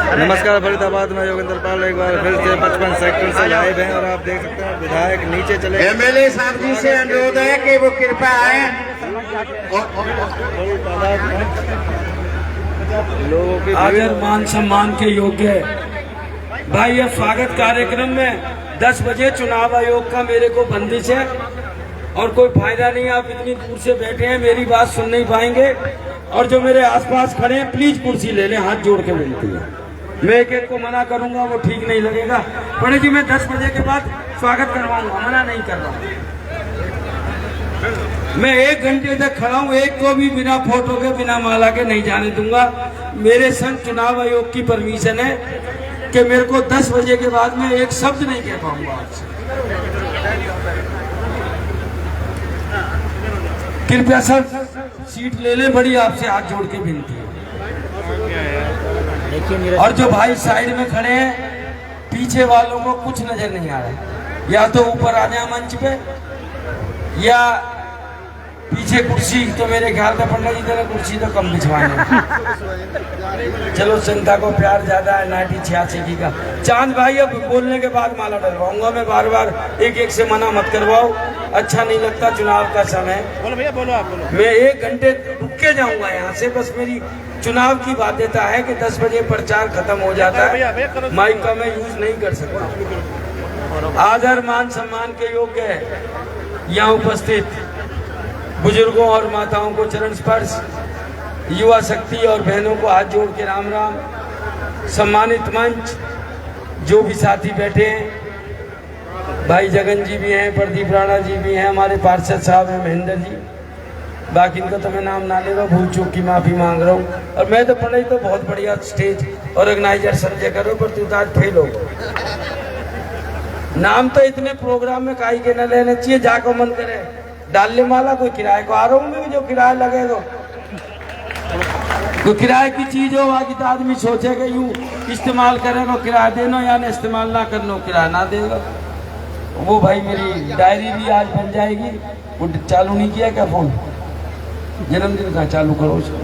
नमस्कार, फरीदाबाद में योगेंद्र पाल एक बार फिर से 55 सेक्टर से लाइव हैं और आप देख सकते हैं विधायक नीचे चले। एमएलए साहब जी से अनुरोध है कि वो कृपया आए। लोगों की आदर मान सम्मान के योग्य है भाई। ये स्वागत कार्यक्रम में 10 बजे चुनाव आयोग का मेरे को बंदिश है और कोई फायदा नहीं। आप इतनी दूर से बैठे हैं, मेरी बात सुन नहीं पाएंगे। और जो मेरे आसपास खड़े हैं प्लीज कुर्सी ले लें, हाथ जोड़ के विनती है। मैं एक एक को मना करूंगा, वो ठीक नहीं लगेगा। पंडित जी, मैं 10 बजे के बाद स्वागत करवाऊंगा, मना नहीं कर रहा। मैं 1 घंटे तक खड़ा हूँ, एक को भी बिना फोटो के बिना माला के नहीं जाने दूंगा। मेरे संग चुनाव आयोग की परमिशन है कि मेरे को 10 बजे के बाद में एक शब्द नहीं कह पाऊंगा आपसे। कृपया सब सीट ले लें, बड़ी आपसे हाथ जोड़ के विनती है। और जो भाई साइड में खड़े हैं, पीछे वालों को कुछ नजर नहीं आ रहा। या तो ऊपर आ जाए मंच पे, या पीछे कुर्सी तो मेरे ख्याल में पंडित जी तेरे कुर्सी तो कम बिछवाने। चलो, जनता को प्यार ज्यादा है। 86 की का चांद भाई, अब बोलने के बाद माला डलवाऊंगा मैं। बार बार एक एक से मना मत करवाओ, अच्छा नहीं लगता चुनाव का समय। बोलो भैया, बोलो आप बोलो। मैं 1 घंटे रुक के जाऊंगा यहाँ से। बस मेरी चुनाव की बाध्यता है कि 10 बजे प्रचार खत्म हो जाता है। माइक का मैं यूज नहीं कर सकता। आदर मान सम्मान के योग्य है यहाँ उपस्थित बुजुर्गों और माताओं को चरण स्पर्श, युवा शक्ति और बहनों को हाथ जोड़ के राम राम। सम्मानित मंच, जो भी साथी बैठे हैं, भाई जगन जी भी हैं, प्रदीप राणा जी भी हैं, हमारे पार्षद साहब हैं महेंद्र जी। बाकी इनका तो मैं नाम ना ले रहा हूँ, भूल चूक की माफी मांग रहा हूँ। और मैं तो पढ़ाई तो बहुत बढ़िया स्टेज ऑर्गेनाइजर समझे करो, पर तू तो आज फेल हो। नाम तो इतने प्रोग्राम में काई के न लेने चाहिए, जाको मन करे डालने वाला। कोई किराए को आ रहा हूँ मैं, जो किराया लगेगा कोई किराए की चीज हो। बाकी तो आदमी सोचे कि यूं इस्तेमाल करेगा किराया देना, या न इस्तेमाल ना करना किराया ना देगा। वो भाई मेरी डायरी भी आज बन जाएगी। वो चालू नहीं किया क्या फोन? जन्मदिन का चालू करो उसको।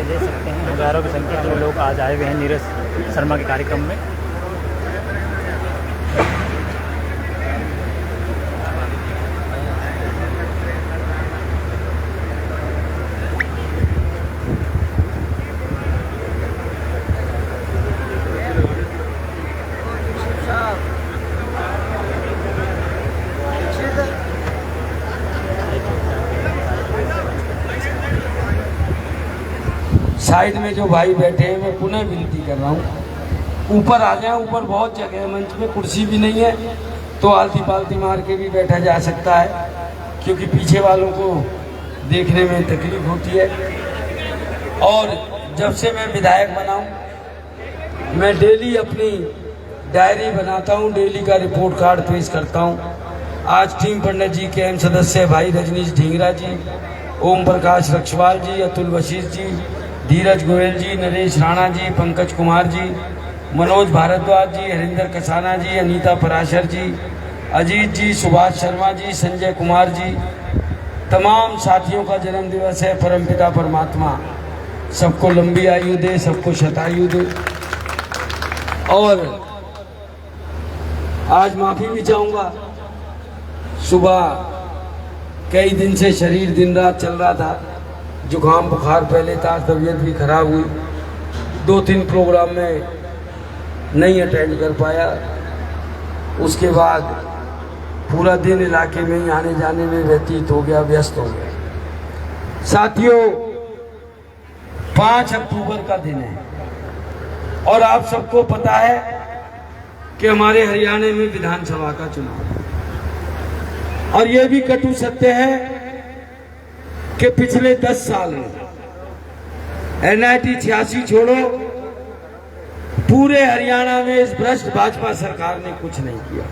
दे सकते हैं। हजारों की संख्या में लोग आज आए हुए हैं नीरज शर्मा के कार्यक्रम में। साइड में जो भाई बैठे हैं, मैं पुनः विनती कर रहा हूँ, ऊपर आ जाए। ऊपर बहुत जगह है, मंच में कुर्सी भी नहीं है, तो आलती पालती मार के भी बैठा जा सकता है, क्योंकि पीछे वालों को देखने में तकलीफ होती है। और जब से मैं विधायक बना हूँ, मैं डेली अपनी डायरी बनाता हूँ, डेली का रिपोर्ट कार्ड पेश करता हूँ। आज टीम पंडित जी के अहम सदस्य भाई रजनीश ढींगरा जी, ओम प्रकाश रक्षवाल जी, अतुल वशिष्ठ जी, धीरज गोयल जी, नरेश राणा जी, पंकज कुमार जी, मनोज भारद्वाज जी, हरिंदर कसाना जी, अनीता पराशर जी, अजीत जी, सुभाष शर्मा जी, संजय कुमार जी, तमाम साथियों का जन्म दिवस है। परमपिता परमात्मा सबको लंबी आयु दे, सबको शतायु दे। और आज माफी भी चाहूंगा, सुबह कई दिन से शरीर दिन रात चल रहा था, जुकाम बुखार पहले था, तबीयत भी खराब हुई। 2-3 प्रोग्राम में नहीं अटेंड कर पाया। उसके बाद पूरा दिन इलाके में ही आने जाने में व्यतीत हो गया, व्यस्त हो गया। साथियों, 5 अक्टूबर का दिन है और आप सबको पता है कि हमारे हरियाणा में विधानसभा का चुनाव है। और यह भी कटु सत्य है कि पिछले 10 साल में NIT 86 छोड़ो, पूरे हरियाणा में इस भ्रष्ट भाजपा सरकार ने कुछ नहीं किया।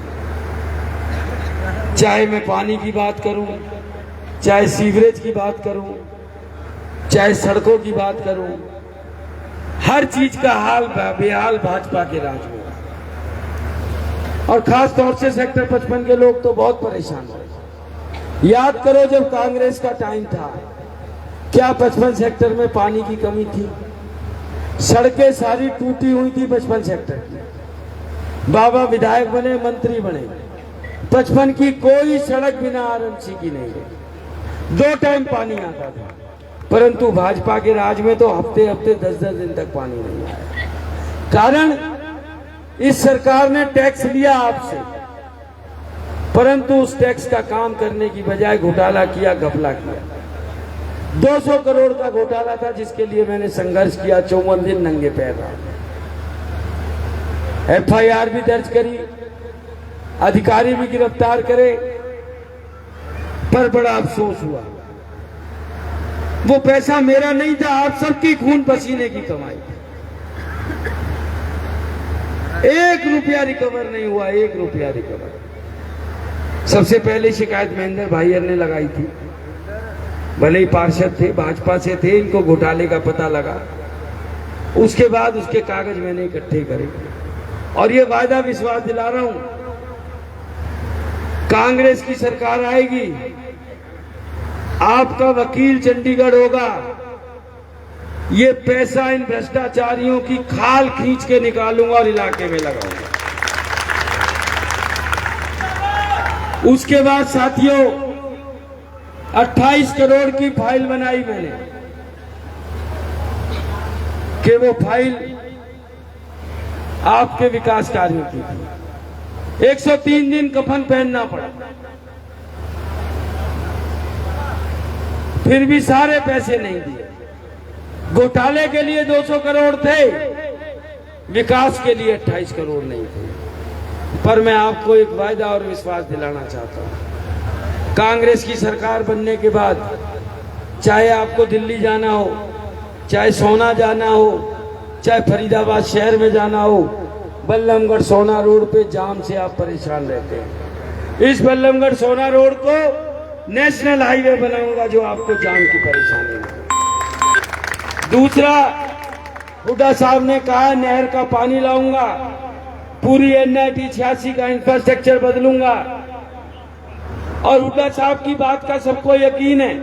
चाहे मैं पानी की बात करूं, चाहे सीवरेज की बात करूं, चाहे सड़कों की बात करूं, हर चीज का हाल बेहाल भाजपा के राज में। और खास तौर से सेक्टर 55 के लोग तो बहुत परेशान हैं। याद करो, जब कांग्रेस का टाइम था, क्या 55 सेक्टर में पानी की कमी थी? सड़कें सारी टूटी हुई थी 55 सेक्टर की। बाबा विधायक बने, मंत्री बने, 55 की कोई सड़क बिना आरएमसी की नहीं है। 2 टाइम पानी आता था, परंतु भाजपा के राज में तो हफ्ते हफ्ते 10-10 दिन तक पानी नहीं आया। कारण इस सरकार ने टैक्स लिया आपसे, परंतु उस टैक्स का काम करने की बजाय घोटाला किया, घपला किया। 200 करोड़ का घोटाला था जिसके लिए मैंने संघर्ष किया, 54 दिन नंगे पैर रहा। FIR भी दर्ज करी, अधिकारी भी गिरफ्तार करे, पर बड़ा अफसोस हुआ। वो पैसा मेरा नहीं था, आप सबकी खून पसीने की कमाई। 1 रुपया रिकवर नहीं हुआ, 1 रुपया रिकवर। सबसे पहले शिकायत महेंद्र भाईयर ने लगाई थी, भले ही पार्षद थे, भाजपा से थे, इनको घोटाले का पता लगा। उसके बाद उसके कागज मैंने इकट्ठे करे और ये वायदा विश्वास दिला रहा हूं, कांग्रेस की सरकार आएगी, आपका वकील चंडीगढ़ होगा, ये पैसा इन भ्रष्टाचारियों की खाल खींच के निकालूंगा और इलाके में लगाऊंगा। उसके बाद साथियों 28 करोड़ की फाइल बनाई मैंने कि वो फाइल आपके विकास कार्यों की थी। 103 दिन कफन पहनना पड़ा, फिर भी सारे पैसे नहीं दिए। घोटाले के लिए 200 करोड़ थे, विकास के लिए 28 करोड़ नहीं थे। पर मैं आपको एक वायदा और विश्वास दिलाना चाहता हूं, कांग्रेस की सरकार बनने के बाद चाहे आपको दिल्ली जाना हो, चाहे सोना जाना हो, चाहे फरीदाबाद शहर में जाना हो, बल्लभगढ़ सोना रोड पे जाम से आप परेशान रहते हैं। इस बल्लभगढ़ सोना रोड को नेशनल हाईवे बनाऊंगा जो आपको जाम की परेशानी नहीं। दूसरा, हुड्डा साहब ने कहा नहर का पानी लाऊंगा, पूरी NIT 86 का इंफ्रास्ट्रक्चर बदलूंगा। और हुड्डा साहब की बात का सबको यकीन है।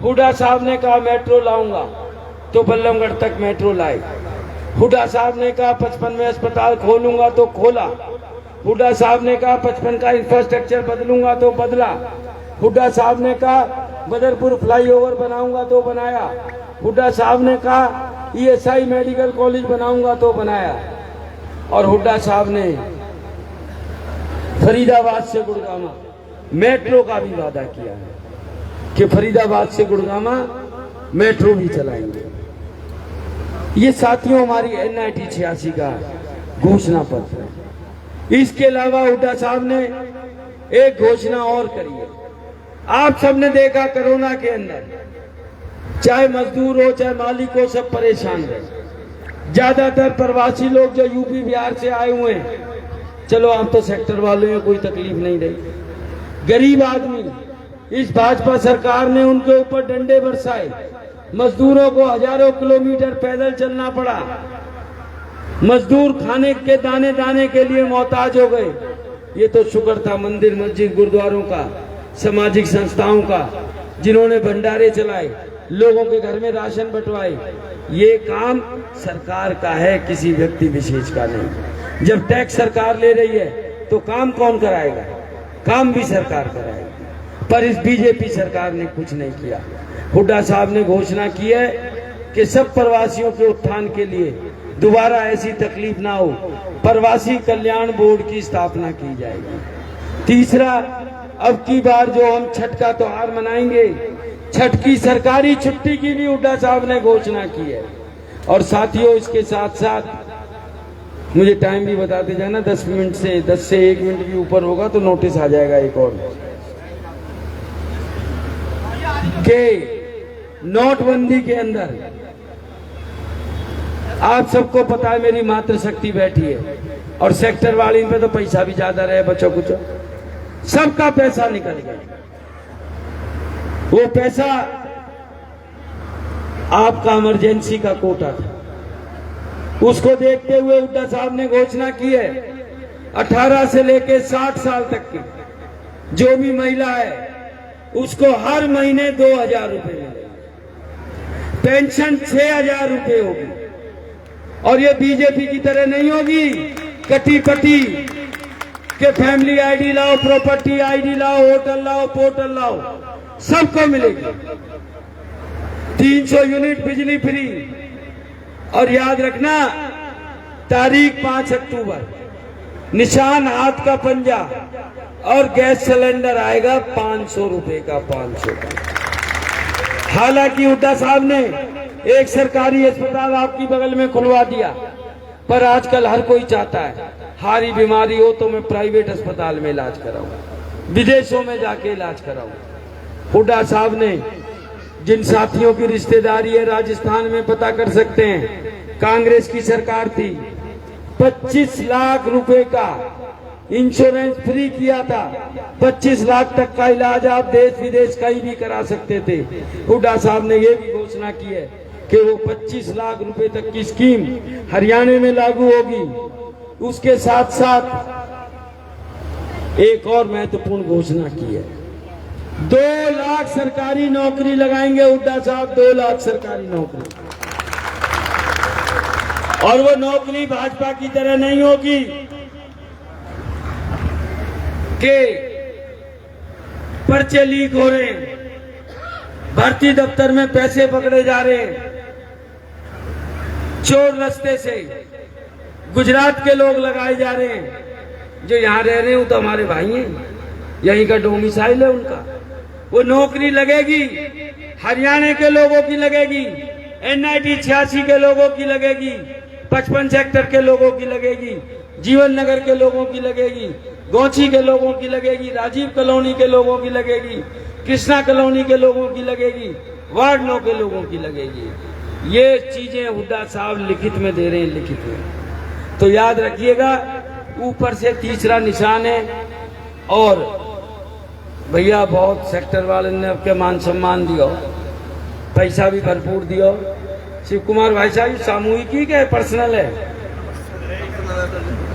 हुड्डा साहब ने कहा मेट्रो लाऊंगा, तो बल्लभगढ़ तक मेट्रो लाए। हुड्डा साहब ने कहा 55 में अस्पताल खोलूंगा, तो खोला। हुड्डा साहब ने कहा 55 का इंफ्रास्ट्रक्चर बदलूंगा, तो बदला। हुड्डा साहब ने कहा बदरपुर फ्लाईओवर बनाऊंगा, तो बनाया। हुड्डा साहब ने कहा ESI मेडिकल कॉलेज बनाऊंगा, तो बनाया। और हुड्डा साहब ने फरीदाबाद से गुड़गामा मेट्रो का भी वादा किया है कि फरीदाबाद से गुड़गामा मेट्रो भी चलाएंगे। ये साथियों हमारी NIT 86 का घोषणा पत्र है। इसके अलावा हुड्डा साहब ने एक घोषणा और करी है। आप सबने देखा कोरोना के अंदर चाहे मजदूर हो चाहे मालिक हो, सब परेशान रहे। ज्यादातर प्रवासी लोग जो यूपी बिहार से आए हुए हैं, चलो आप तो सेक्टर वालों में कोई तकलीफ नहीं रही। गरीब आदमी, इस भाजपा सरकार ने उनके ऊपर डंडे बरसाए, मजदूरों को हजारों किलोमीटर पैदल चलना पड़ा। मजदूर खाने के दाने दाने के लिए मोहताज हो गए। ये तो शुक्र था मंदिर मस्जिद गुरुद्वारों का, सामाजिक संस्थाओं का, जिन्होंने भंडारे चलाए, लोगों के घर में राशन बंटवाए। ये काम सरकार का है, किसी व्यक्ति विशेष का नहीं। जब टैक्स सरकार ले रही है तो काम कौन कराएगा? काम भी सरकार कराएगी। पर इस बीजेपी सरकार ने कुछ नहीं किया। हुड्डा साहब ने घोषणा की है कि सब प्रवासियों के उत्थान के लिए दोबारा ऐसी तकलीफ ना हो, प्रवासी कल्याण बोर्ड की स्थापना की जाएगी। तीसरा, अब की बार जो हम छठ का त्योहार मनाएंगे, छठ की सरकारी छुट्टी की भी हुड्डा साहब ने घोषणा की है। और साथियों, इसके साथ साथ मुझे टाइम भी बताते जाना, 10 से 1 मिनट भी ऊपर होगा तो नोटिस आ जाएगा एक और के नोटबंदी के अंदर आप सबको पता है मेरी मातृशक्ति बैठी है और सेक्टर वाली पे तो पैसा भी ज्यादा रहे, बच्चों कुछ सबका पैसा निकल गया। वो पैसा आपका इमरजेंसी का कोटा था, उसको देखते हुए हुड्डा साहब ने घोषणा की है 18 से लेकर 60 साल तक की जो भी महिला है उसको हर महीने 2000 रुपए मिलेंगे। पेंशन 6,000 रुपए होगी। और ये बीजेपी की तरह नहीं होगी कटी पटी के फैमिली आईडी लाओ, प्रॉपर्टी आईडी लाओ, होटल लाओ, पोर्टल लाओ, सबको मिलेगी 300 यूनिट बिजली फ्री। और याद रखना तारीख 5 अक्टूबर, निशान हाथ का पंजा और गैस सिलेंडर आएगा 500 रुपए का, 500 का। हालांकि हुड्डा साहब ने एक सरकारी अस्पताल आपकी बगल में खुलवा दिया, पर आजकल हर कोई चाहता है हारी बीमारी हो तो मैं प्राइवेट अस्पताल में इलाज कराऊं, विदेशों में जाके इलाज कराऊं। हुड्डा साहब ने जिन साथियों की रिश्तेदारी है राजस्थान में पता कर सकते हैं, कांग्रेस की सरकार थी, 25 लाख रुपए का इंश्योरेंस फ्री किया था। 25 लाख तक का इलाज आप देश विदेश कहीं भी करा सकते थे। हुड्डा साहब ने यह भी घोषणा की है कि वो 25 लाख रुपए तक की स्कीम हरियाणा में लागू होगी। उसके साथ साथ एक और महत्वपूर्ण घोषणा की है, 2 लाख सरकारी नौकरी लगाएंगे हुड्डा साहब, 2 लाख सरकारी नौकरी। और वो नौकरी भाजपा की तरह नहीं होगी कि पर्चे लीक हो रहे हैं, भर्ती दफ्तर में पैसे पकड़े जा रहे हैं, चोर रास्ते से गुजरात के लोग लगाए जा रहे हैं। जो यहाँ रह रहे हैं वो तो हमारे भाई हैं, यहीं का डोमिसाइल है उनका। वो नौकरी लगेगी, हरियाणा के लोगों की लगेगी, NIT 86 के लोगों की लगेगी, 55 सेक्टर के लोगों की लगेगी, जीवन नगर के लोगों की लगेगी, गौची के लोगों की लगेगी, राजीव कॉलोनी के लोगों की लगेगी, कृष्णा कॉलोनी के लोगों की लगेगी, वार्ड 9 के लोगों की लगेगी। ये चीजें हुड्डा साहब लिखित में दे रहे हैं, लिखित में। तो याद रखिएगा, ऊपर से तीसरा निशान है। और भैया बहुत सेक्टर वाले ने आपके मान सम्मान दियो, पैसा भी भरपूर दियो। शिव कुमार भाई साहब सामूहिक ही क्या पर्सनल है?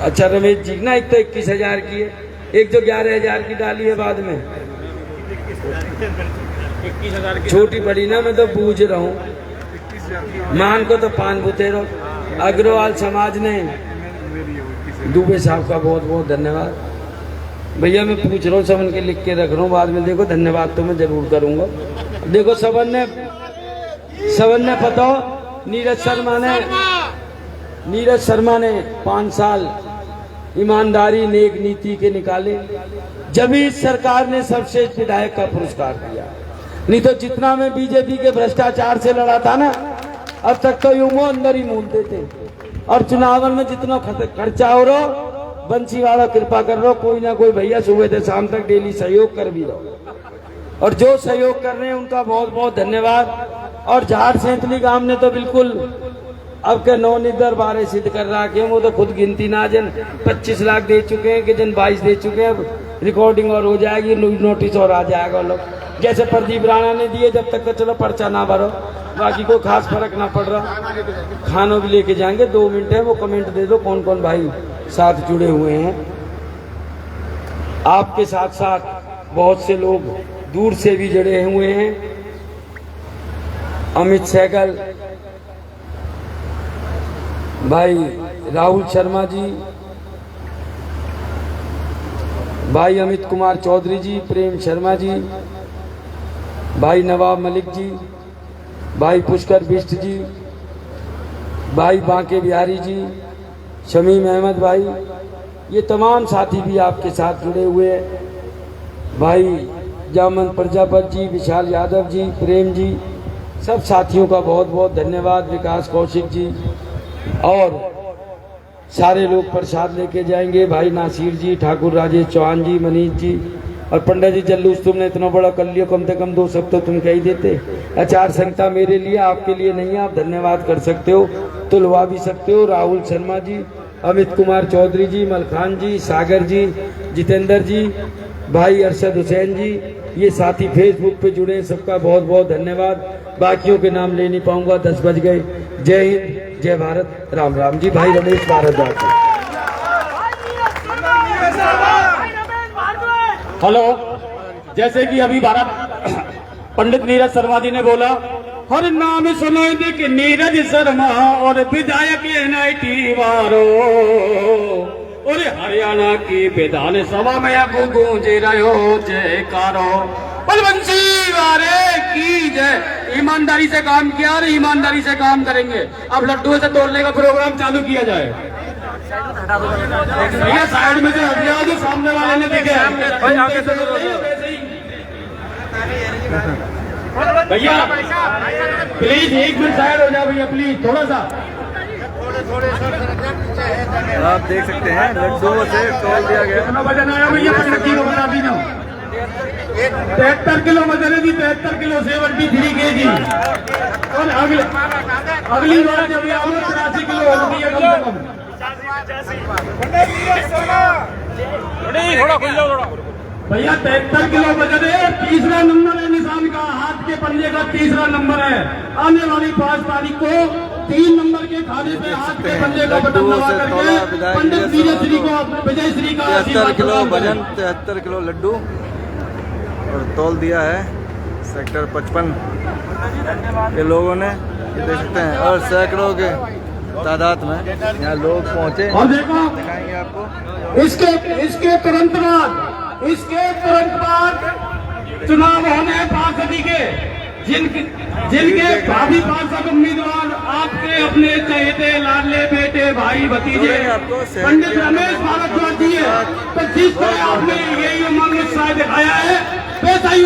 अच्छा रमेश जी ना, एक तो 21,000 की है, एक जो 11,000 की डाली है बाद में, छोटी बड़ी ना, मैं तो बूझ रहा हूँ। मान को तो पान बुते रहो। अग्रवाल समाज ने दुबे साहब का बहुत बहुत धन्यवाद। भैया मैं पूछ रहा हूँ, सबन के लिख के रख रहा हूँ, बाद में देखो धन्यवाद तो मैं जरूर करूंगा। देखो सबन ने पता हो, नीरज शर्मा ने 5 साल ईमानदारी नेक नीति के निकाले, जब इस सरकार ने सर्वश्रेष्ठ विधायक का पुरस्कार दिया। नहीं तो जितना मैं बीजेपी के भ्रष्टाचार से लड़ा था ना, अब तक तो यूं अंदर ही मूलते थे। और चुनाव में जितना खर्चा हो रहा, बंसीवाड़ा कृपा कर रहा, कोई ना कोई भैया सुबह से शाम तक डेली सहयोग कर भी रहो। और जो सहयोग कर रहे हैं उनका बहुत बहुत धन्यवाद। और झाड़ सेंतली गांव ने तो बिल्कुल अब के नवनिधर बारे सिद्ध कर रहा कि वो तो खुद गिनती ना, जन 25 लाख दे चुके हैं कि जन 22 दे चुके हैं। अब रिकॉर्डिंग और हो जाएगी, नोटिस और आ जाएगा लोग, जैसे प्रदीप राणा ने दिए। जब तक तो चलो पर्चा ना भरो, बाकी कोई खास फर्क ना पड़ रहा। खानों भी लेके जाएंगे, 2 मिनट है, वो कमेंट दे दो कौन कौन भाई साथ जुड़े हुए हैं। आपके साथ साथ बहुत से लोग दूर से भी जुड़े हुए हैं। अमित सहगल भाई, राहुल शर्मा जी, भाई अमित कुमार चौधरी जी, प्रेम शर्मा जी, भाई नवाब मलिक जी, भाई पुष्कर बिष्ट जी, भाई बांके बिहारी जी, शमीम अहमद भाई, ये तमाम साथी भी आपके साथ जुड़े हुए हैं। भाई जामन प्रजापत जी, विशाल यादव जी, प्रेम जी, सब साथियों का बहुत बहुत धन्यवाद। विकास कौशिक जी और सारे लोग प्रसाद लेके जाएंगे। भाई नासिर जी, ठाकुर राजेश चौहान जी, मनीष जी और पंडित जी। जल्लूस तुमने इतना बड़ा कर लिया, कम से कम 2 शब्द तो तुम कह ही देते। आचार संहिता मेरे लिए, आपके लिए नहीं है, आप धन्यवाद कर सकते हो, तुलवा भी सकते हो। राहुल शर्मा जी, अमित कुमार चौधरी जी, मलखान जी, सागर जी, जितेंद्र जी, भाई अरशद हुसैन जी, ये साथी फेसबुक पे जुड़े हैं, सबका बहुत बहुत धन्यवाद। बाकियों के नाम ले नहीं पाऊंगा, 10 बज गए। जय हिंद, जय भारत, राम राम जी। भाई रमेश भारद्वाज। हेलो, जैसे कि अभी भारत पंडित नीरज शर्मा जी ने बोला हर नाम सुनाई दे कि नीरज शर्मा और विधायक NIT वारो और हरियाणा की विधानसभा में अगू गूंज रहो जयकारो बलवंशी वारे की जय। ईमानदारी से काम किया और ईमानदारी से काम करेंगे। अब लड्डू से तोड़ने का प्रोग्राम चालू किया जाए। भैया साइड में से हट जाओ, जो सामने वाले ने देखे भैया प्लीज 1 मिनट साइड हो जाओ भैया, प्लीज थोड़ा सा। आप देख सकते हैं लड्डुओं से तोल दिया गया। कितना वजन आया भैया? 75 किलो बता दीजिए। 73 किलो वजन है जी, 73 किलो 73 kg। और अगली बार जब ये आओ 83 किलो होगी कम से कम। भैया 73 किलो वजन है, तीसरा नंबर है निशान का, हाथ के पंजे का तीसरा नंबर है। आने वाली 5 तारीख को 3 नंबर के खाने पे हाथ के पंजे का बटन दबा करके पंडित विजयश्री को विजय श्री का 73 किलो वजन, 73 किलो लड्डू और तोल दिया है सेक्टर 55 के लोगों ने, ये देख सकते हैं। और सैकड़ों के तादाद में यहाँ लोग पहुंचे। और देखो दिखाएंगे आपको। इसके तुरंत बाद चुनाव होने हैं पार्षदी के, जिनके भावी पार्षद उम्मीदवार आपके अपने चहेते लाडले बेटे भाई भतीजे पंडित रमेश भारद्वाज जी है। तो जिस तरह आपने यही उमंग उत्साह दिखाया है, वैसा ही